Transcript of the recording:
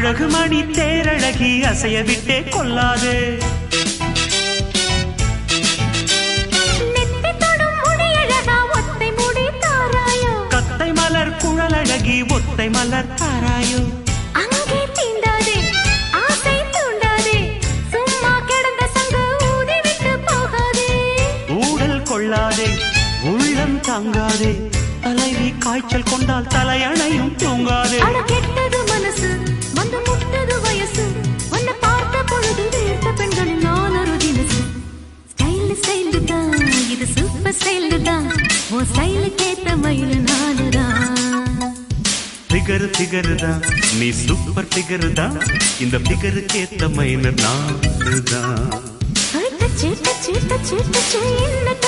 அழகுமணி தேரழகி அசைய விட்டே கொள்ளாது. நெத்தி தொடும் முடியழகா ஒத்தை முடி தாராயோ. கத்தை மலர் குழலழகி ஒத்தை மலர் தாராயோ. அங்கே தீண்டாதே ஆசை தூண்டாதே சும்மா கிடந்த சங்கு ஊதி விட்டு போகாதே. ஊடல் கொள்ளாதே உள்ளம் தாங்காதே தலைவி காய்ச்சல் கொண்டால் தலையணையும் தூங்காதே. அட கெட்டது மனசு வந்து முட்டது வயசு உன்னை பார்த்த பொழுது வீழ்த்த பெண்களில் நான் ஒரு தினசு. ஸ்டைல் ஸ்டைல் தான் இது சூப்பர் ஸ்டைல் தான் ஓ ஸ்டைலுக்கு ஏத்த மயில நானுதான். ஃபிகர் ஃபிகர் தான் நீ சூப்பர் ஃபிகர் தான் இந்த ஃபிகருக்கு ஏத்த மைனர் நான் தான். டச்சு டச்சு டச்சு டச்சு என்ன